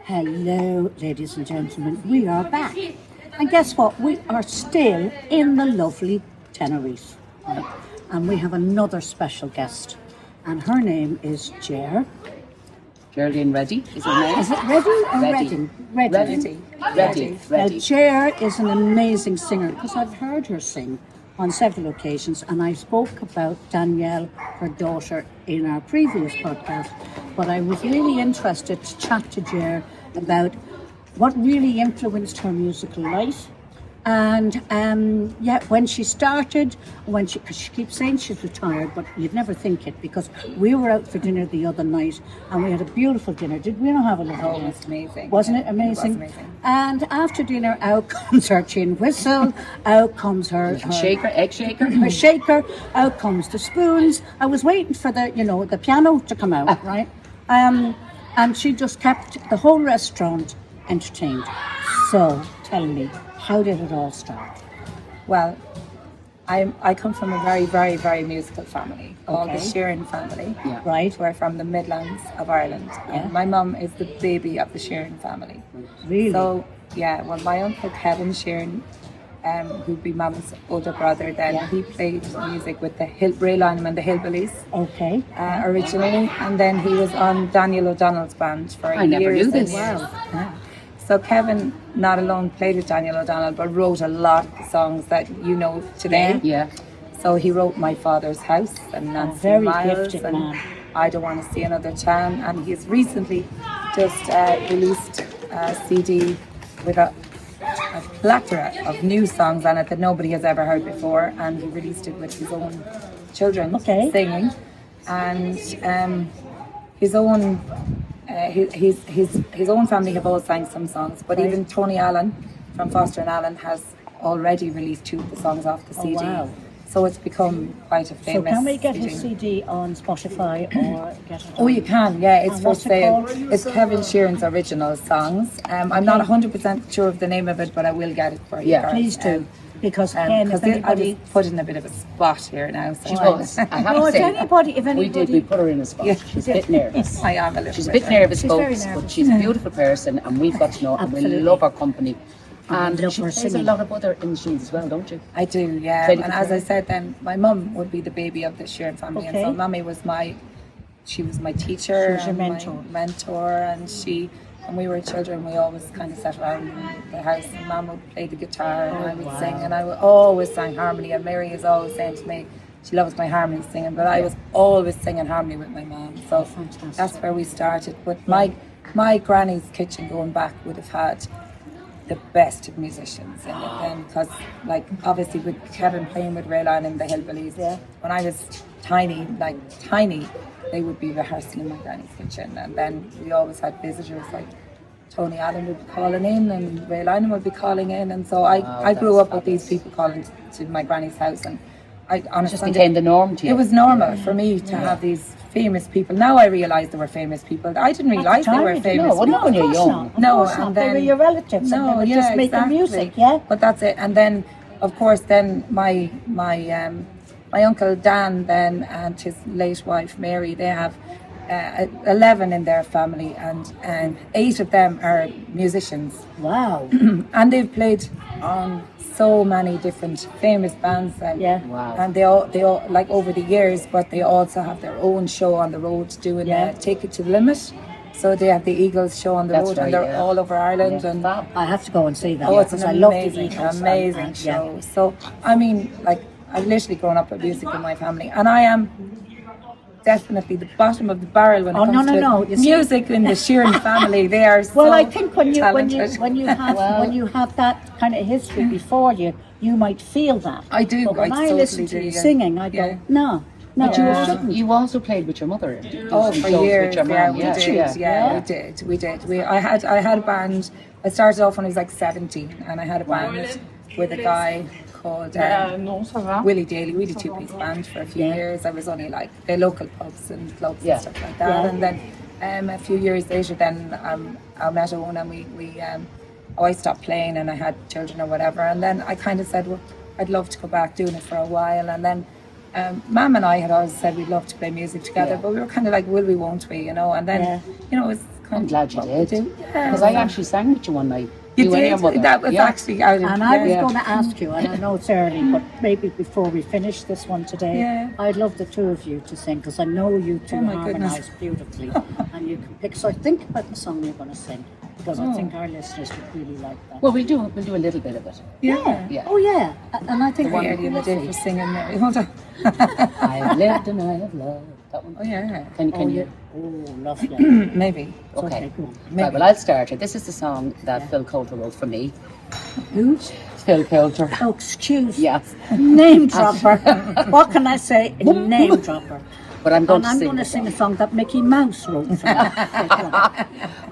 Hello, ladies and gentlemen, we are back. And guess what? We are still in the lovely Tenerife. Right? And we have another special guest. And her name is Geraldine Reddy is her name. Is it Reddy or Reddy. Redding? Reddy. Now, Ger is an amazing singer because I've heard her sing on several occasions, and I spoke about Danielle, her daughter, in our previous podcast. But I was really interested to chat to Ger about what really influenced her musical life. And when she started, because she keeps saying she's retired, but you'd never think it, because we were out for dinner the other night and we had a beautiful dinner. Did we not have a lovely dinner? It was amazing. Wasn't it amazing? It was amazing. And after dinner, out comes her chin whistle, out comes her Shaker, egg shaker. her shaker, out comes the spoons. I was waiting for the piano to come out, right? And she just kept the whole restaurant entertained. So tell me, how did it all start? Well, I come from a very, very, very musical family, called the Sheeran family. Yeah. Right? We're from the Midlands of Ireland. And my mum is the baby of the Sheeran family. Really? So, my uncle Kevin Sheeran, who'd be mum's older brother then, he played music with the Ray Lyman and the Hillbillies. Okay. Originally. And then he was on Daniel O'Donnell's band for years. I never knew this. Wow. Yeah. So Kevin not alone played with Daniel O'Donnell, but wrote a lot of songs that you know today. Yeah. So he wrote My Father's House and Nancy very Miles gifted and man. I Don't Want to See Another Town. And he's recently just released a CD with a plethora of new songs on it that nobody has ever heard before. And he released it with his own children singing. And his own his own family have all sang some songs, but even Tony Allen from Foster and Allen has already released 2 of the songs off the CD. Wow. So it's become quite a famous. So can we get CD. his CD on Spotify or get it? Oh, you can, yeah. It's for what's it sale. called? It's Kevin Sheeran's original songs. I'm not 100% sure of the name of it, but I will get it for you. Yeah, please do. Because again, if I anybody... was put in a bit of a spot here now. So She was. I have No, to say, if anybody... we put her in a spot. She's a bit nervous. I am a little She's a bit bit nervous, She's very folks, nervous. but she's a beautiful person, and we've got to know her, and we Absolutely. love her company. And love she her plays a singing. lot of other instruments as well, don't you? I do, yeah. Very And good as for I her. said, then my mum would be the baby of the Sheeran family, Okay. and so Mummy was she was my teacher, She was your and mentor. my mentor, and when we were children, we always kind of sat around the house, and Mum would play the guitar, and I would sing, and I would always sang harmony. And Mary is always saying to me, she loves my harmony singing, but I was always singing harmony with my mum. So Fantastic. that's where we started. But my granny's kitchen going back would have had the best of musicians in it then, because obviously with Kevin playing with Ray Lyman and the Hillbillies, when I was tiny, they would be rehearsing in my granny's kitchen, and then we always had visitors like Tony Allen would be calling in and Ray Lyman would be calling in, and so I grew up with these people calling to my granny's house, and on a Just Sunday, became the norm to you. it was normal for me to have these famous people. Now I realise they were famous people. I didn't realise they were famous No, not when you're young. No, and and they were then your relatives, and they were just making music, yeah? But that's it. And then, of course, then my uncle Dan then and his late wife Mary, they have 11 in their family, and 8 of them are musicians. Wow. And they've played on so many different famous bands, and Wow. and they all like over the years, but they also have their own show on the road doing Take It to the Limit. So they have the Eagles show on the That's road, right, and they're yeah. all over Ireland. And I have to go and see that. oh, it's because an I love the amazing, Eagles, amazing and, show. So I mean, I've literally grown up with music in my family, and I am definitely the bottom of the barrel when it comes to You see- music in the Sheeran family. They are so Well, I think when you have that kind of history before you, you might feel that. I do. But when I totally listen to do, you yeah. singing, I go, Yeah. no, you shouldn't. You also played with your mother. Did you do Oh, some for shows years, with your yeah, mum? we did. Yeah, we did. I had a band. I started off when I was like 17, and I had a band with a guy called Willie Daly. We did 2-piece band for a few years. I was only like the local pubs and clubs and stuff like that. And then a few years later, then I met Owen, and I stopped playing, and I had children or whatever. And then I kind of said, well, I'd love to go back doing it for a while. And then Mum and I had always said we'd love to play music together, but we were kind of like, will we, won't we, you know? And then, you know, it's kind I'm of glad you what we did. do. Because I actually sang with you one night. You and your did? mother. That was actually out of... And I was going to ask you, and I know it's early, but maybe before we finish this one today, I'd love the two of you to sing, because I know you two harmonise beautifully, and you can pick. So think about the song you're going to sing, because I think our listeners would really like that. Well, we'll do a little bit of it. Yeah. Oh, yeah. And I think Way early in the day for singing, Mary. Hold on. I have lived and I have loved. That one. Oh, yeah. Can you? Oh, lovely. Maybe. Okay. Go on. Right, well, I'll start it. This is the song that Phil Coulter wrote for me. Who? Phil Coulter. Oh, excuse me. Yes. Name dropper. What can I say? A name dropper. But I'm going And to I'm sing going to the sing a song. song that Mickey Mouse wrote for me.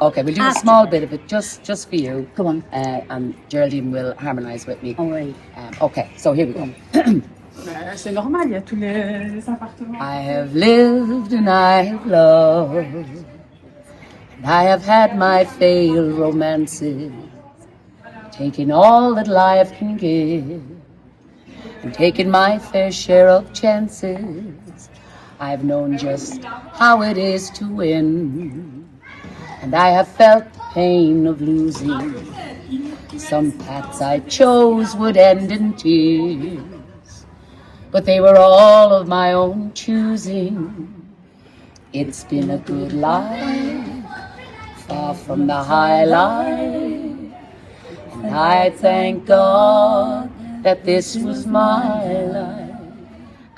Okay, we'll do a After small that. bit of it just for you. Go on. And Geraldine will harmonise with me. All right. Okay, so here we go. C'est normal, il y a tous les appartements. I have lived and I have loved, and I have had my failed romances, taking all that life can give, and taking my fair share of chances. I've known just how it is to win, and I have felt the pain of losing. Some paths I chose would end in tears, but they were all of my own choosing. It's been a good life, far from the high life, and I thank God that this was my life.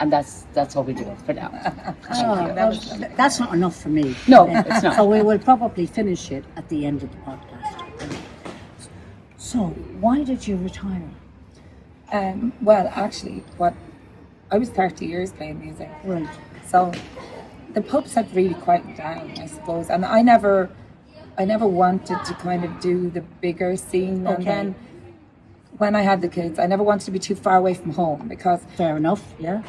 And that's all we do for now. That's not enough for me. No, it's not. So we will probably finish it at the end of the podcast. So, why did you retire? Well, actually, I was 30 years playing music. Right. So the pubs had really quieted down, I suppose. And I never wanted to kind of do the bigger scene. Okay. And then when I had the kids, I never wanted to be too far away from home, because Fair enough, yeah.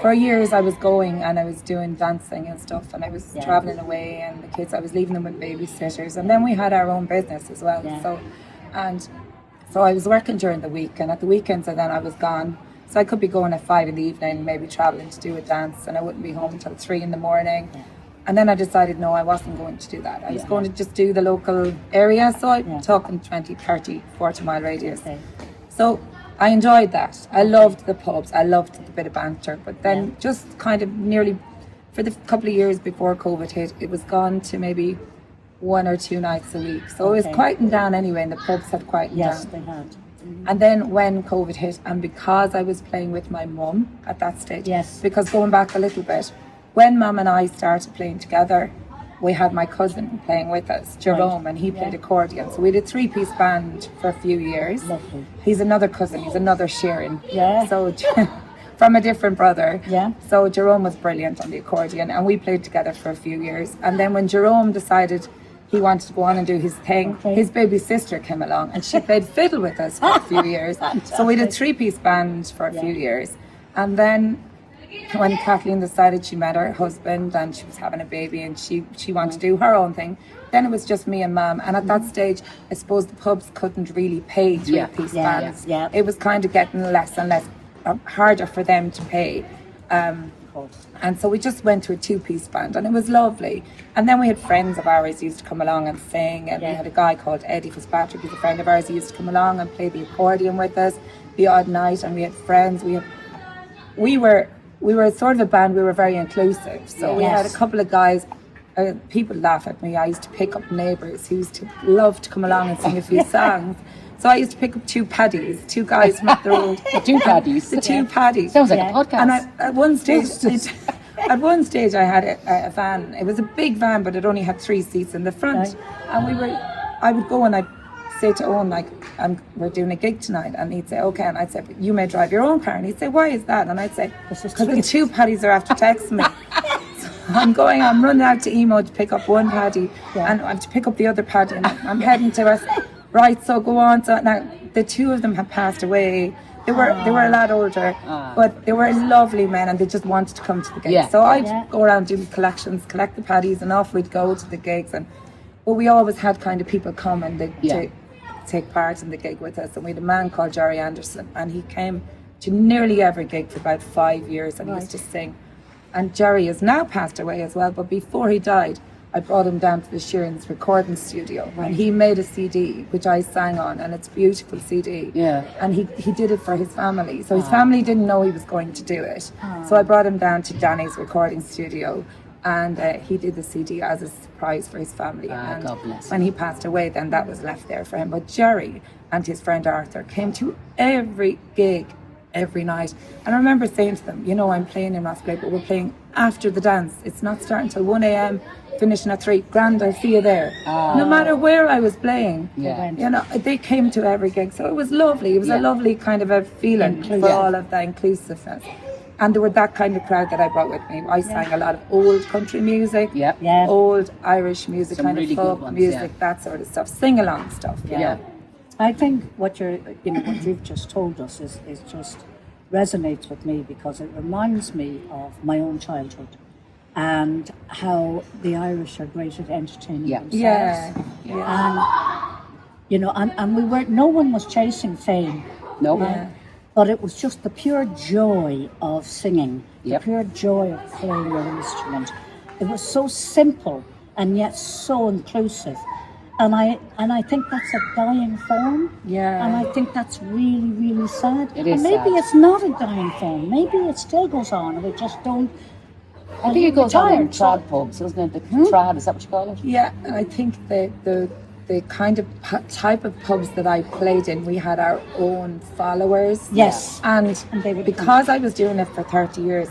for years I was going and I was doing dancing and stuff, and I was traveling away, and the kids, I was leaving them with babysitters, and then we had our own business as well. Yeah. So I was working during the week, and at the weekends and then I was gone. So I could be going at 5 in the evening, maybe traveling to do a dance, and I wouldn't be home until 3 in the morning. Yeah. And then I decided, no, I wasn't going to do that. I was going to just do the local area. So I'm talking 20, 30, 40 mile radius. Okay. So I enjoyed that. I loved the pubs. I loved the bit of banter. But then just kind of nearly, for the couple of years before COVID hit, it was gone to maybe 1 or 2 nights a week. So it was quieting down anyway, and the pubs had quieted Yes, down. they had. And then when COVID hit, and because I was playing with my mum at that stage, Yes. because going back a little bit, when Mum and I started playing together, we had my cousin playing with us, Jerome, and he played accordion. So we did a 3-piece band for a few years. Lovely. He's another cousin, he's another Sharon. Yeah. So from a different brother. Yeah. So Jerome was brilliant on the accordion, and we played together for a few years. And then when Jerome decided he wanted to go on and do his thing, his baby sister came along and she played fiddle with us for a few years. So we did a 3-piece band for a few years. And then when Kathleen decided, she met her husband and she was having a baby, and she wanted to do her own thing, then it was just me and Mum. And at that stage, I suppose the pubs couldn't really pay 3-piece bands. Yeah. It was kind of getting less and less harder for them to pay. And so we just went to a 2-piece band, and it was lovely. And then we had friends of ours who used to come along and sing, and we had a guy called Eddie Fitzpatrick, who's a friend of ours, who used to come along and play the accordion with us the odd night. And we had friends. We were sort of a band. We were very inclusive. So we had a couple of guys. People laugh at me. I used to pick up neighbours who used to love to come along and sing a few songs. So I used to pick up 2 paddies, 2 guys from up the road. The 2 paddies. The 2 paddies. Sounds like a podcast. And at one stage, I had a van. It was a big van, but it only had 3 seats in the front. And I would go and I'd say to Owen, like, we're doing a gig tonight, and he'd say, okay, and I'd say, but you may drive your own car, and he'd say, why is that? And I'd say, because the 2 paddies are after texting me. So I'm running out to Emo to pick up 1 paddy, and I have to pick up the other paddy, and I'm heading to us. Right, so go on. So now the 2 of them have passed away. They were a lot older, but they were lovely men, and they just wanted to come to the gigs. Yeah. So I'd go around doing collections, collect the paddies, and off we'd go to the gigs. But we always had kind of people come and to take part in the gig with us. And we had a man called Jerry Anderson, and he came to nearly every gig for about 5 years, and he used to sing. And Jerry has now passed away as well, but before he died, I brought him down to the Sheeran's recording studio, and he made a CD which I sang on, and it's a beautiful CD. Yeah. And he did it for his family, so his family didn't know he was going to do it. So I brought him down to Danny's recording studio, and he did the CD as a surprise for his family. And God bless when he passed away, then that was left there for him. But Jerry and his friend Arthur came to every gig, every night. And I remember saying to them, you know, I'm playing in Rascalade, but we're playing after the dance. It's not starting till 1 a.m, finishing at 3. Grand, I'll see you there. No matter where I was playing, you know, they came to every gig. So it was lovely. It was a lovely kind of a feeling for all of that inclusiveness. And there were that kind of crowd that I brought with me. I sang a lot of old country music, old Irish music, Some kind really of good folk ones, music, that sort of stuff, sing-along stuff. Yeah. I think what you've just told us is just resonates with me, because it reminds me of my own childhood and how the Irish are great at entertaining themselves. And you know, and we weren't. No one was chasing fame. No. But it was just the pure joy of singing, the pure joy of playing your instrument. It was so simple and yet so inclusive. And I think that's a dying form. Yeah. And I think that's really, really sad. It is and maybe sad. it's not a dying form. Maybe it still goes on. We just don't. I think it goes on in trad pubs, isn't it? The trad, is that what you call it? Yeah, and I think the kind of type of pubs that I played in, we had our own followers. Yes. And they would because I was doing it for 30 years,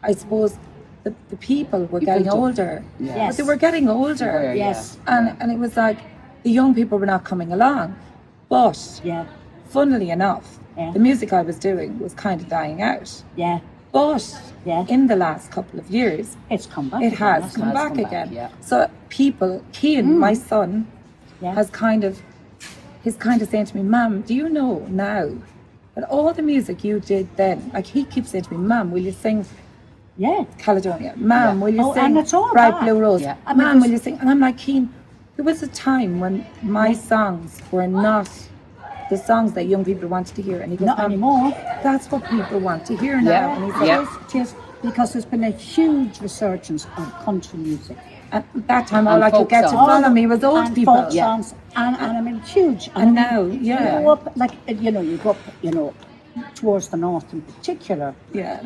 I suppose the people were getting older. Yes. But they were getting older. Yes. And it was like the young people were not coming along. But funnily enough, the music I was doing was kind of dying out. Yeah. But in the last couple of years, It's come back. it again, has come back again. yeah. So people, Cain, my son, he's kind of saying to me, Mum, do you know now that all the music you did then, like he keeps saying to me, Mum, will you sing Caledonia? Mum, will you sing and it's all Bright back. Blue Rose? Yeah. Mum, will you sing? And I'm like, Cain, there was a time when my songs were not the songs that young people wanted to hear. And he goes, Not Mum, anymore. that's what people want to hear now. Yeah. And he's Yeah. like, It is, because there's been a huge resurgence of country music. at that time, all And I could folk get to songs. follow me was old and people. folk songs, and I mean huge. And now, you yeah. go up like you go up, towards the north in particular. Yeah.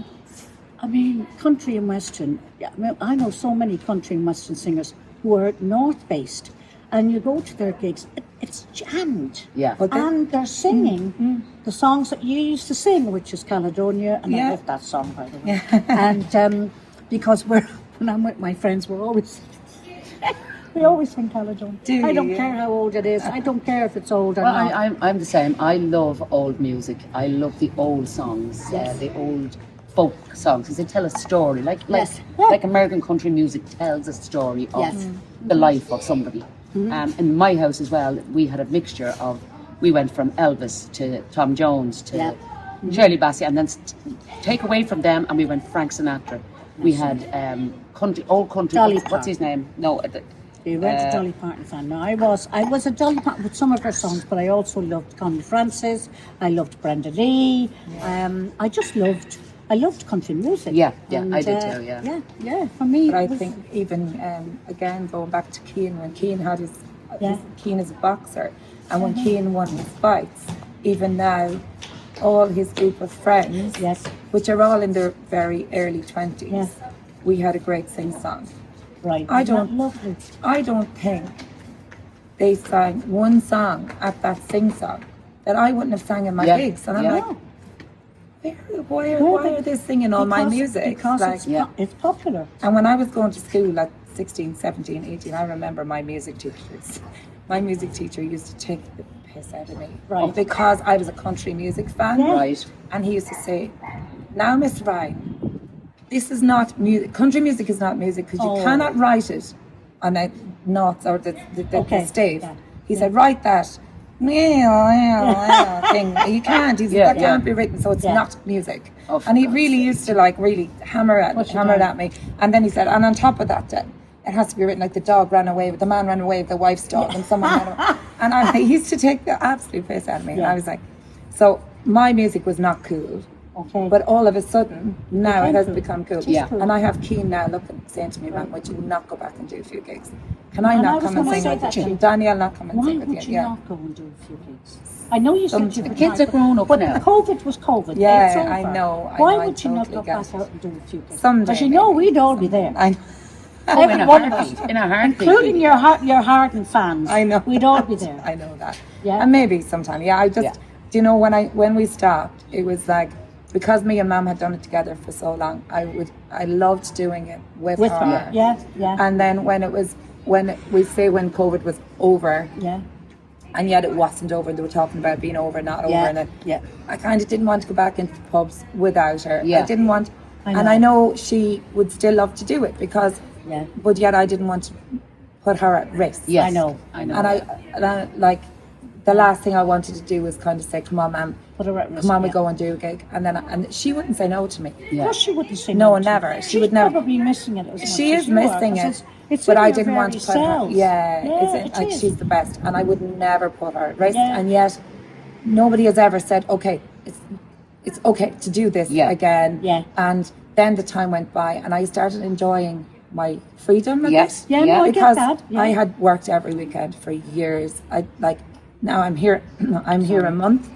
I mean, country and western. I mean, I know so many country and western singers who are north based, and you go to their gigs, it's jammed. Yeah. But And they're singing the songs that you used to sing, which is Caledonia, and I love that song, by the way. And because when I'm with my friends, we always sing Caledonia. Do I don't you? care how old it is. I don't care if it's old or Well, not. I'm the same. I love old music. I love the old songs, the old folk songs, because they tell a story. Like American country music tells a story of the life of somebody. In my house as well, we had a mixture of. We went from Elvis to Tom Jones to Shirley Bassey, and then take away from them, and we went Frank Sinatra. We had old country. Dolly What's Parton. his name? No. You weren't a Dolly Parton fan. No, I was a Dolly Parton with some of her songs, but I also loved Connie Francis. I loved Brenda Lee. I loved country music. Yeah, And, I did too. Yeah. Yeah. For me, But I it was- think even, again, going back to Cain, when Cain had Cain is a boxer, and when Cain won his fights, even now, all his group of friends, which are all in their very early 20s, we had a great sing-song. right. I Isn't that don't- lovely. I don't think they sang one song at that sing-song that I wouldn't have sang in my gigs. And I'm like, why are they singing all my music? Because Like, it's popular. and when I was going to school at 16, 17, 18, I remember my music teachers. My music teacher used to take the piss out of me. Right. Because I was a country music fan. Yeah. Right. And he used to say, now, Miss Ryan, this is not music. Country music is not music because you cannot write it on a notes or the stave. Yeah. He said, write that thing. You can't. He said, that can't be written, so it's not music. Oh, for and he God's really used to really hammer it at me. And then he said, and on top of that, then, it has to be written like the man ran away with the wife's dog, and someone ran away. And he used to take the absolute piss out of me. And I was like, so my music was not cool. Okay. But all of a sudden, now it has cool. become cool. Yeah. And I have Cain now saying to me, "Ma'am, would you not go back and do a few gigs? Can I And I not was come and gonna sing say with that you? to you. Can Danielle not come and Why sing with would you?" you Yeah. not go and do a few gigs? I know you said you The were kids are grown up but now. COVID was COVID. Yeah, It's over. I know, Why I would you not totally go get back it. out and do a few gigs? Someday, Because you know maybe. we'd all be there. I know. Every in a one of us, heartbeat. In a heartbeat. including your hardened fans. I know. We'd all be there. I know that. Yeah. And maybe sometime. Yeah, I just, Yeah. do you know, when we stopped, it was like, because me and Mum had done it together for so long, I loved doing it with her. Yeah, yeah, And then when COVID was over, yeah, and yet it wasn't over, they were talking about being over, not over, yeah, and then yeah. I kind of didn't want to go back into the pubs without her. Yeah. I didn't want, I and know. I know she would still love to do it because, Yeah. but yet I didn't want to put her at risk. Yes, I know. I know. And I like, the last thing I wanted to do was kind of say, "Come on, ma'am, Put her at risk, come on, we yeah. go and do a gig," and she wouldn't say no to me. Of course she wouldn't say No, no to never. you. She She's would never. probably missing it as much She as is you are, missing 'cause it, it's but in I your didn't want to very put her. cells. Yeah, it like is. she's the best, and I would never put her at risk. Yeah. And yet, nobody has ever said, "Okay, it's okay to do this Yeah. again." Yeah. And then the time went by, and I started enjoying my freedom. A Yes. bit, Yeah, no, I get because that. Yeah. I had worked every weekend for years. Now I'm here. I'm here a month.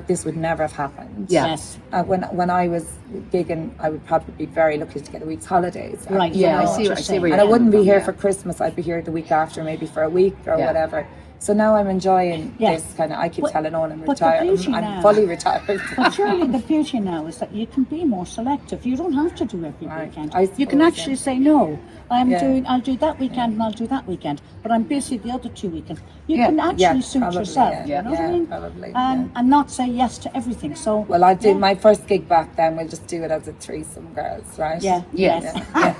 This would never have happened. Yeah. Yes. When I was gigging, I would probably be very lucky to get a week's holidays. Right. Yeah, I I know see what where you're saying. you're And I wouldn't be coming here from, for Christmas. I'd be here the week after, maybe for a week or Yeah. whatever. So now I'm enjoying Yes. this kind of. I keep But- telling on I'm but the retired. beauty I'm now- fully retired. But surely the beauty now is that you can be more selective. You don't have to do every Right. weekend. I You can suppose, actually yeah. say no. Yeah. I'll do that weekend and I'll do that weekend. But I'm busy the other 2 weekends. You Yeah. can actually Yeah, suit probably, yourself. yeah. You know what I Yeah, mean? probably, And not say yes to everything. So Well, I'll do yeah. my first gig back then. We'll just do it as a threesome, girls, right? Yeah. Yes. Yes.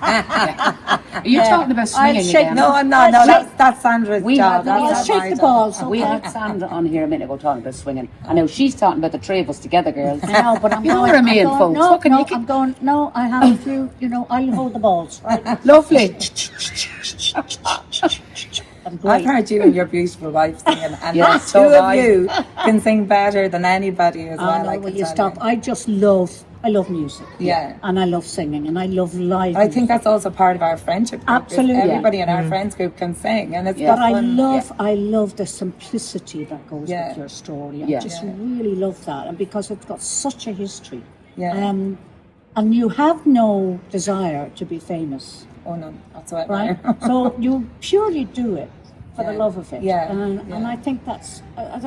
You're talking about swinging I'll shake again. No, I'm not. No, that's Sandra's We job. had- That's I'll not shake my the job. balls. We okay? had Sandra on here a minute ago talking about swinging. I know she's talking about the three of us together, girls. I know, but I'm You know going, what I mean, I'm going, folks? No, What can no, you keep- I'm going, no, I have a few, I'll hold the balls, right? Lovely. I'm I've great. heard you and your beautiful wife singing, and Yeah, the so two have of I. you can sing better than anybody as well. I know, I will can you tell stop? I love music. Yeah. And I love singing and I love live I think music. that's also part of our friendship group. is Absolutely. Everybody in our friends group can sing, and it's Yeah. But I fun. love the simplicity that goes Yeah. with your story. I Yeah. just really love that. And because it's got such a history. Yeah. And you have no desire to be famous, Oh no, that's what right? So you purely do it for the Yeah. love of it. Yeah, And yeah. I think that's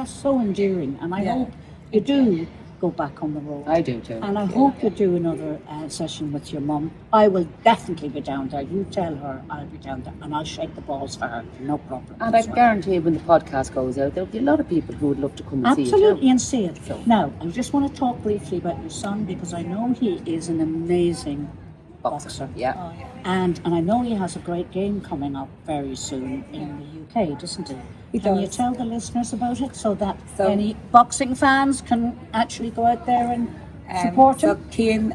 so endearing. And I Yeah. hope you do go back on the road. I do too. And I hope you do another session with your mum. I will definitely be down there. You tell her I'll be down there and I'll shake the balls for her. No problem. And I guarantee when the podcast goes out, there'll be a lot of people who would love to come and see it. Absolutely, and see it. Now, I just want to talk briefly about your son because I know he is an amazing boxer. Yeah. And I know he has a great game coming up very soon in the UK, doesn't he? He Can you does. tell the listeners about it so that So- any boxing fans can actually go out there and support So him?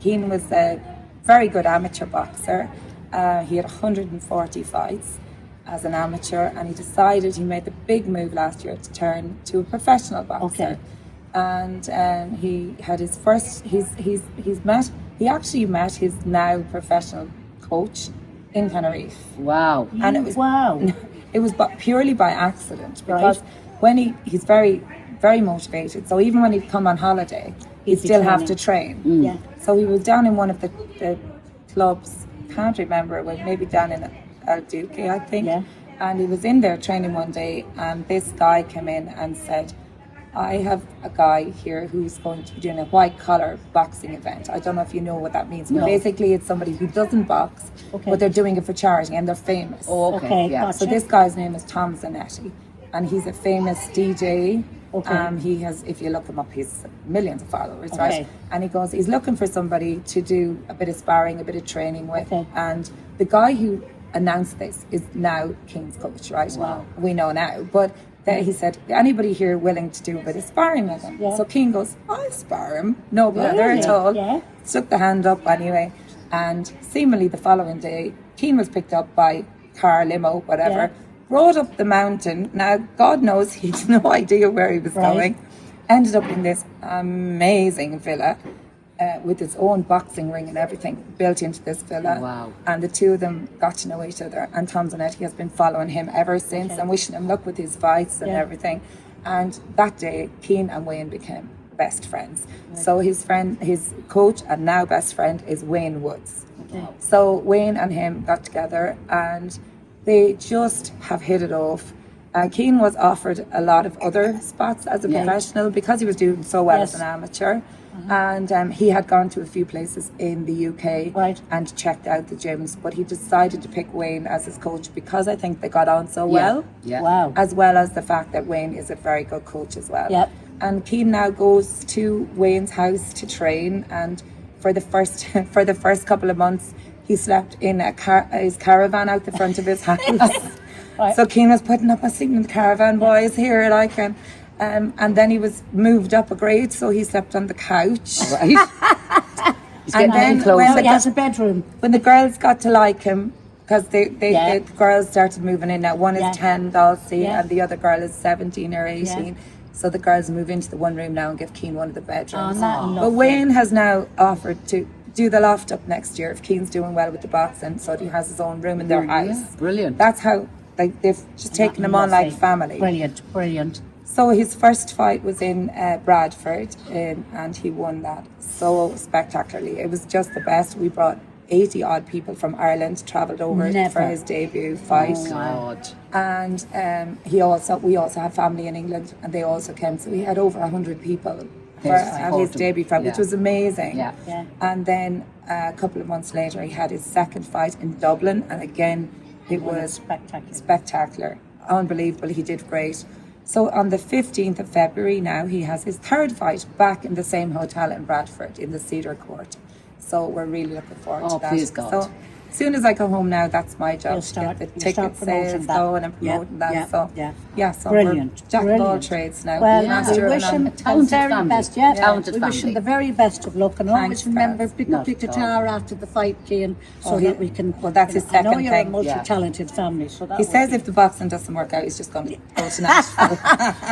Cain was a very good amateur boxer. He had 140 fights as an amateur, and he decided he made the big move last year to turn to a professional boxer. Okay. And he had his first. He actually met his now professional coach in Tenerife. Wow. And it was Wow. it was purely by accident because when he's very, very motivated. So even when he'd come on holiday, he'd He'd be still have to training. train. Yeah. So he was down in one of the clubs, can't remember, it was maybe down in El Duque, I think. Yeah. And he was in there training one day, and this guy came in and said, I have a guy here who's going to be doing a white collar boxing event. I don't know if you know what that means, but No. basically it's somebody who doesn't box, Okay. but they're doing it for charity and they're famous. Oh, okay. Okay, Yeah. gotcha. So this guy's name is Tom Zanetti, and he's a famous DJ. Okay. He has, if you look him up, he's millions of followers, Okay. right? And he's looking for somebody to do a bit of sparring, a bit of training with. Okay. And the guy who announced this is now Cain's coach, right? Wow. We know now, but then he said, anybody here willing to do a bit of sparring with him? Yeah. So Cain goes, I'll spar him, no bother Really? at all. Yeah. Stuck the hand up anyway, and seemingly the following day, Cain was picked up by car, limo, whatever, Yeah. rode up the mountain. Now, God knows he had no idea where he was Right. going. ended up in this amazing villa with its own boxing ring and everything built into this villa. Wow. And the two of them got to know each other. And Tom Zanetti has been following him ever since and wishing him luck with his fights and everything. And that day, Cain and Wayne became best friends. So his coach and now best friend is Wayne Woods. Okay. So Wayne and him got together and they just have hit it off. Cain was offered a lot of other spots as a professional because he was doing so well as an amateur. And he had gone to a few places in the UK and checked out the gyms, but he decided to pick Wayne as his coach because I think they got on so well. Yeah. Wow. As well as the fact that Wayne is a very good coach as well. Yep. And Cain now goes to Wayne's house to train, and for the first couple of months he slept in his caravan out the front of his house. So Cain was putting up a sleeping in the caravan, boys, here like and then he was moved up a grade, so he slept on the couch. Right. He's And getting then in close. when He has a bedroom. when the girls got to like him, because the girls started moving in now. One is 10, Dulcie, and the other girl is 17 or 18. Yeah. So the girls move into the one room now and give Cain one of the bedrooms. Oh, But Wayne has now offered to do the loft up next year if Cain's doing well with the boxing, so he has his own room in their house. Yeah, brilliant. That's how they've just taken him on like family. Brilliant. So his first fight was in Bradford, and he won that so spectacularly. It was just the best. We brought 80 odd people from Ireland, travelled over for his debut fight. God. And we also have family in England, and they also came. So we had over 100 people at his debut fight, which was amazing. Yeah. And then a couple of months later, he had his second fight in Dublin, and again, it was spectacular, unbelievable. He did great. So on the 15th of February now, he has his third fight back in the same hotel in Bradford in the Cedar Court. So we're really looking forward to that. Please God. So as soon as I go home now, that's my job. You'll start- to get the you'll start ticket promoting sales that. going and promoting that. So so Brilliant. we're jack of all Brilliant. trades now. Well, Master we of wish none. him the Talented very family. best. Talented we wish him family. the very best of luck, and always Thanks, remember Cass. pick Not up your at all. guitar after the fight, Cain, so that we can. well, that's his I know second you're thing. a multi-talented family, so that He would says be- if the boxing doesn't work out, he's just going to go to Nashville.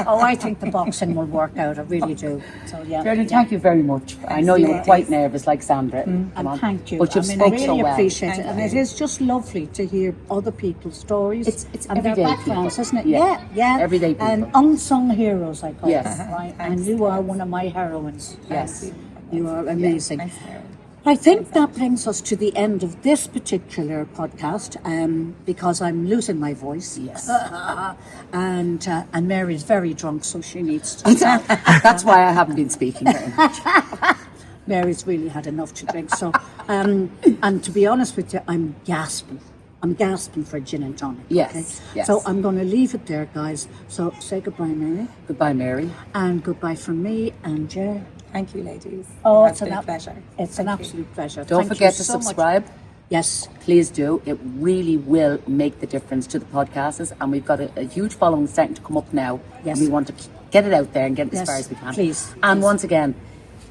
Oh, I think the boxing will work out. I really do. So Geraldine, thank you very much. I know you were quite nervous, like Sandra. Come And on. thank you. But you've I spoke really so well. appreciate it, and it is just lovely to hear other people's stories. It's and their everyday backgrounds, people. isn't it? Yeah. Yeah. Everyday people. And unsung heroes, I call Yes. them. Right? And you are one of my heroines. Yes. You are amazing. Thanks, Mary. I think that brings us to the end of this particular podcast, because I'm losing my voice. Yes. and Mary's very drunk, so she needs to. That's why I haven't been speaking very much. Mary's really had enough to drink. So, and to be honest with you, I'm gasping. I'm gasping for gin and tonic. Yes, yes. So I'm going to leave it there, guys. So say goodbye, Mary, Goodbye, Mary. and goodbye from me and Ger. Thank you, ladies. Oh, It's been a pleasure. It's an Thank you. absolute pleasure. Don't Thank you forget to so much. subscribe. Yes. Please do. It really will make the difference to the podcasters. And we've got a huge following starting to come up now. Yes. And we want to get it out there and get it Yes, as far as we can. please, And please. once again,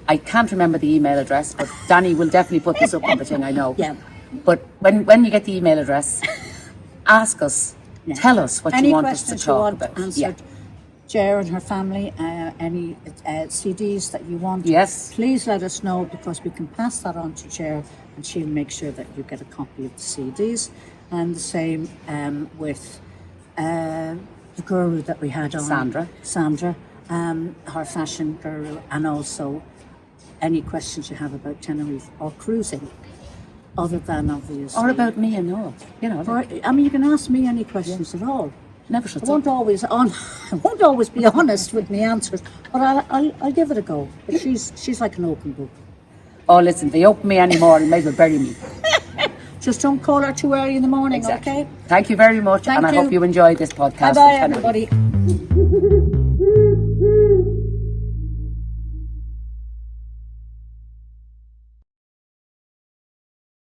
I can't remember the email address, but Danny will definitely put this up on the thing, I know. Yeah. But when you get the email address, ask us, tell us what Any you want us to questions you talk want about. answered, Ger and her family, any CDs that you want, Yes. please let us know, because we can pass that on to Ger and she'll make sure that you get a copy of the CDs. And the same with the guru that we had on, Sandra, her fashion guru, and also any questions you have about Tenerife or cruising, other than obviously. Or about me and Noel. You know, Or, I mean, you can ask me any questions at all. never I shuts won't up. always be honest with my answers, but I'll give it a go. But she's like an open book. Oh, listen, if they open me anymore, they may as well bury me. Just don't call her too early in the morning, Exactly. okay? Thank you very much, Thank and I you. hope you enjoyed this podcast. Bye bye, with Tenerife. everybody.